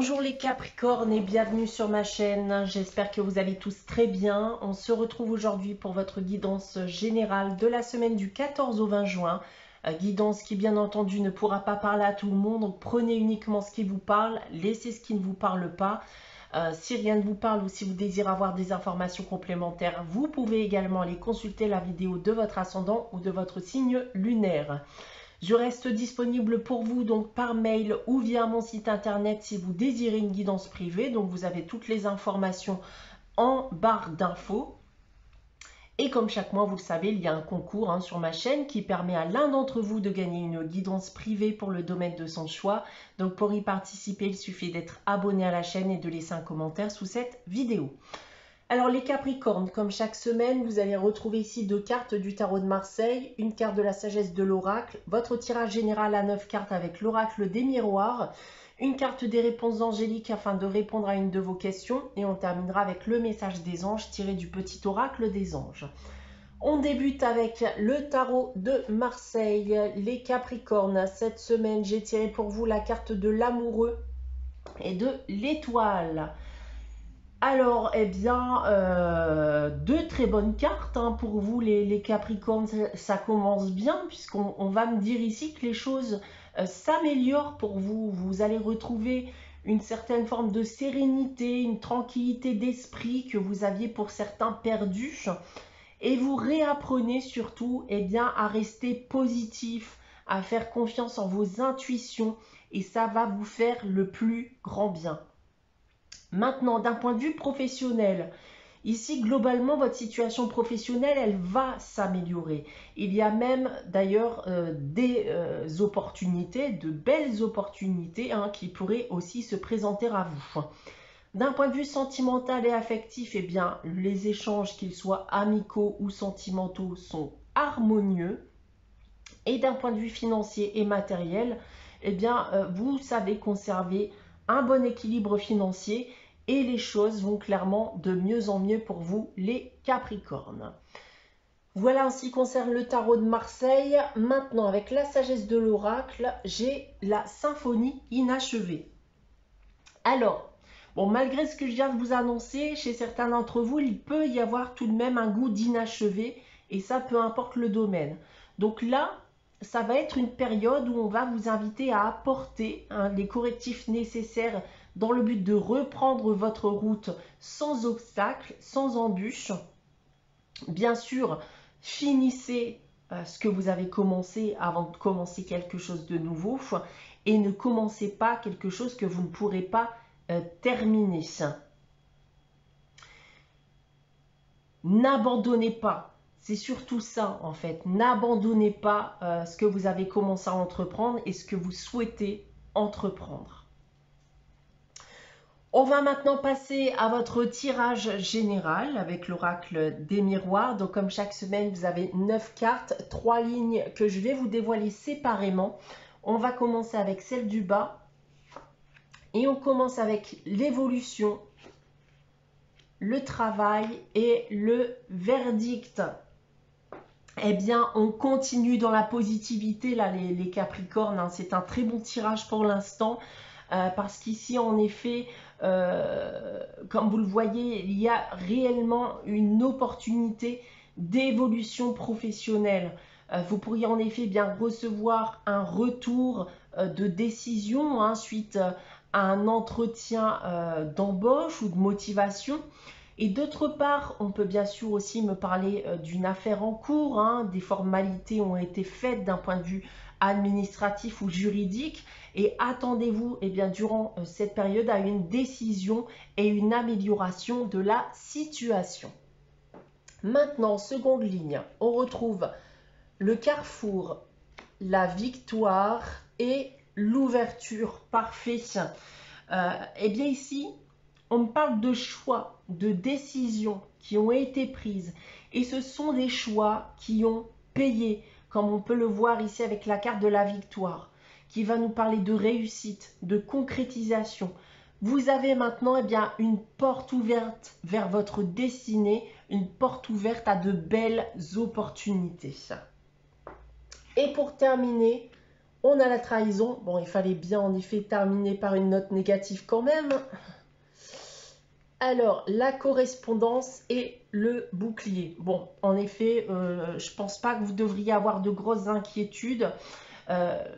Bonjour les Capricornes et bienvenue sur ma chaîne. J'espère que vous allez tous très bien. On se retrouve aujourd'hui pour votre guidance générale de la semaine du 14 au 20 juin. Guidance qui bien entendu ne pourra pas parler à tout le monde, donc prenez uniquement ce qui vous parle, laissez ce qui ne vous parle pas. Si rien ne vous parle ou si vous désirez avoir des informations complémentaires, vous pouvez également aller consulter la vidéo de votre ascendant ou de votre signe lunaire. Je reste disponible pour vous donc par mail ou via mon site internet si vous désirez une guidance privée. Donc vous avez toutes les informations en barre d'infos. Et comme chaque mois, vous le savez, il y a un concours sur ma chaîne qui permet à l'un d'entre vous de gagner une guidance privée pour le domaine de son choix. Donc pour y participer, il suffit d'être abonné à la chaîne et de laisser un commentaire sous cette vidéo. Alors les Capricornes, comme chaque semaine, vous allez retrouver ici 2 cartes du tarot de Marseille, une carte de la sagesse de l'oracle, votre tirage général à 9 cartes avec l'oracle des miroirs, une carte des réponses angéliques afin de répondre à une de vos questions et on terminera avec le message des anges tiré du petit oracle des anges. On débute avec le tarot de Marseille, les Capricornes. Cette semaine, j'ai tiré pour vous la carte de l'amoureux et de l'étoile. Alors, eh bien, deux très bonnes cartes pour vous les Capricornes, ça commence bien puisqu'on va me dire ici que les choses s'améliorent pour vous. Vous allez retrouver une certaine forme de sérénité, une tranquillité d'esprit que vous aviez pour certains perdus. Et vous réapprenez surtout bien, à rester positif, à faire confiance en vos intuitions et ça va vous faire le plus grand bien. Maintenant, d'un point de vue professionnel, ici, globalement, votre situation professionnelle, elle va s'améliorer. Il y a même, d'ailleurs, des opportunités, de belles opportunités qui pourraient aussi se présenter à vous. D'un point de vue sentimental et affectif, eh bien, les échanges, qu'ils soient amicaux ou sentimentaux, sont harmonieux. Et d'un point de vue financier et matériel, eh bien, vous savez conserver un bon équilibre financier et les choses vont clairement de mieux en mieux pour vous, les Capricornes. Voilà en ce qui concerne le tarot de Marseille. Maintenant, avec la sagesse de l'oracle, j'ai la symphonie inachevée. Alors, bon, malgré ce que je viens de vous annoncer, chez certains d'entre vous, il peut y avoir tout de même un goût d'inachevé, et ça, peu importe le domaine. Donc là, ça va être une période où on va vous inviter à apporter les correctifs nécessaires dans le but de reprendre votre route sans obstacle, sans embûche. Bien sûr, finissez ce que vous avez commencé avant de commencer quelque chose de nouveau et ne commencez pas quelque chose que vous ne pourrez pas terminer. N'abandonnez pas. C'est surtout ça en fait. N'abandonnez pas ce que vous avez commencé à entreprendre et ce que vous souhaitez entreprendre. On va maintenant passer à votre tirage général avec l'oracle des miroirs. Donc comme chaque semaine, vous avez 9 cartes, 3 lignes que je vais vous dévoiler séparément. On va commencer avec celle du bas et on commence avec l'évolution, le travail et le verdict. Eh bien, on continue dans la positivité, là, les Capricornes. C'est un très bon tirage pour l'instant. Parce qu'ici, en effet, comme vous le voyez, il y a réellement une opportunité d'évolution professionnelle. Vous pourriez en effet bien recevoir un retour de décision suite à un entretien d'embauche ou de motivation. Et d'autre part, on peut bien sûr aussi me parler d'une affaire en cours. Des formalités ont été faites d'un point de vue administratif ou juridique. Et attendez-vous durant cette période à une décision et une amélioration de la situation. Maintenant, seconde ligne, on retrouve le carrefour, la victoire et l'ouverture. Parfait. Bien ici, on me parle de choix, de décisions qui ont été prises. Et ce sont des choix qui ont payé, comme on peut le voir ici avec la carte de la victoire, qui va nous parler de réussite, de concrétisation. Vous avez maintenant une porte ouverte vers votre destinée, une porte ouverte à de belles opportunités. Et pour terminer, On a la trahison. Bon, il fallait bien en effet terminer par une note négative quand même. Alors, la correspondance et le bouclier. Bon, en effet, je pense pas que vous devriez avoir de grosses inquiétudes.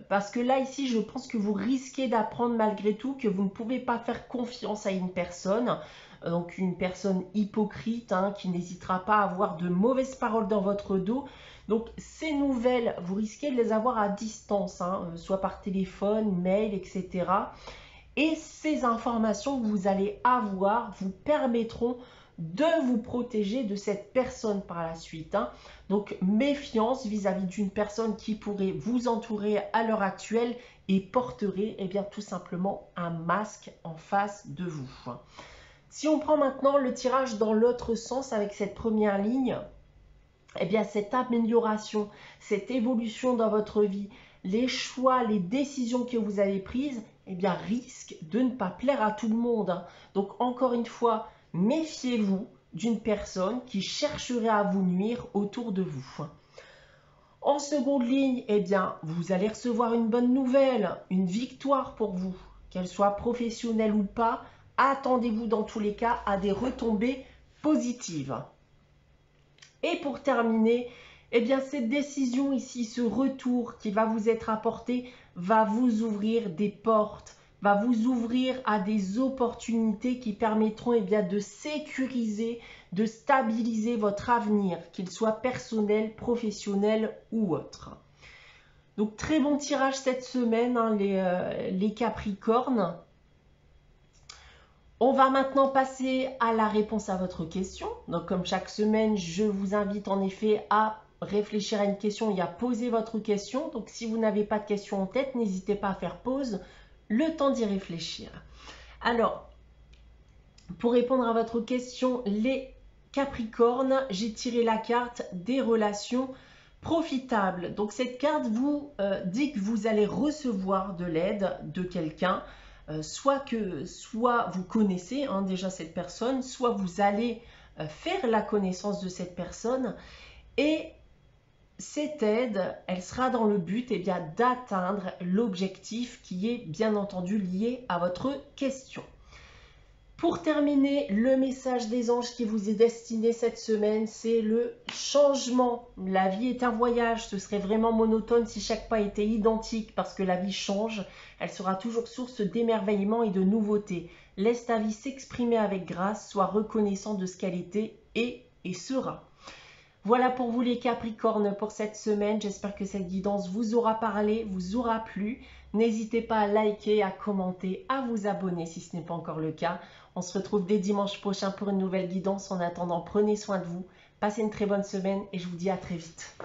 Parce que là, ici, je pense que vous risquez d'apprendre malgré tout que vous ne pouvez pas faire confiance à une personne. Donc une personne hypocrite hein, qui n'hésitera pas à avoir de mauvaises paroles dans votre dos. Donc ces nouvelles, vous risquez de les avoir à distance, hein, soit par téléphone, mail, etc. Et ces informations que vous allez avoir vous permettront de vous protéger de cette personne par la suite. Hein. Donc méfiance vis-à-vis d'une personne qui pourrait vous entourer à l'heure actuelle et porterait tout simplement un masque en face de vous. Si on prend maintenant le tirage dans l'autre sens avec cette première ligne, cette amélioration, cette évolution dans votre vie, les choix, les décisions que vous avez prises, risquent de ne pas plaire à tout le monde. Donc encore une fois, méfiez-vous d'une personne qui chercherait à vous nuire autour de vous. En seconde ligne, vous allez recevoir une bonne nouvelle, une victoire pour vous, qu'elle soit professionnelle ou pas. Attendez-vous dans tous les cas à des retombées positives. Et pour terminer, cette décision ici, ce retour qui va vous être apporté, va vous ouvrir des portes, va vous ouvrir à des opportunités qui permettront de sécuriser, de stabiliser votre avenir, qu'il soit personnel, professionnel ou autre. Donc très bon tirage cette semaine, hein, les Capricornes. On va maintenant passer à la réponse à votre question. Donc comme chaque semaine, je vous invite en effet à réfléchir à une question et à poser votre question. Donc si vous n'avez pas de question en tête, n'hésitez pas à faire pause, le temps d'y réfléchir. Alors, pour répondre à votre question, les Capricornes, j'ai tiré la carte des relations profitables. Donc cette carte vous dit que vous allez recevoir de l'aide de quelqu'un. Soit vous connaissez hein, déjà cette personne, soit vous allez faire la connaissance de cette personne et cette aide, elle sera dans le but d'atteindre l'objectif qui est bien entendu lié à votre question. Pour terminer, le message des anges qui vous est destiné cette semaine, c'est le changement. La vie est un voyage, ce serait vraiment monotone si chaque pas était identique parce que la vie change. Elle sera toujours source d'émerveillement et de nouveautés. Laisse ta vie s'exprimer avec grâce, sois reconnaissant de ce qu'elle était et sera. Voilà pour vous les Capricornes pour cette semaine. J'espère que cette guidance vous aura parlé, vous aura plu. N'hésitez pas à liker, à commenter, à vous abonner si ce n'est pas encore le cas. On se retrouve dès dimanche prochain pour une nouvelle guidance. En attendant, prenez soin de vous. Passez une très bonne semaine et je vous dis à très vite.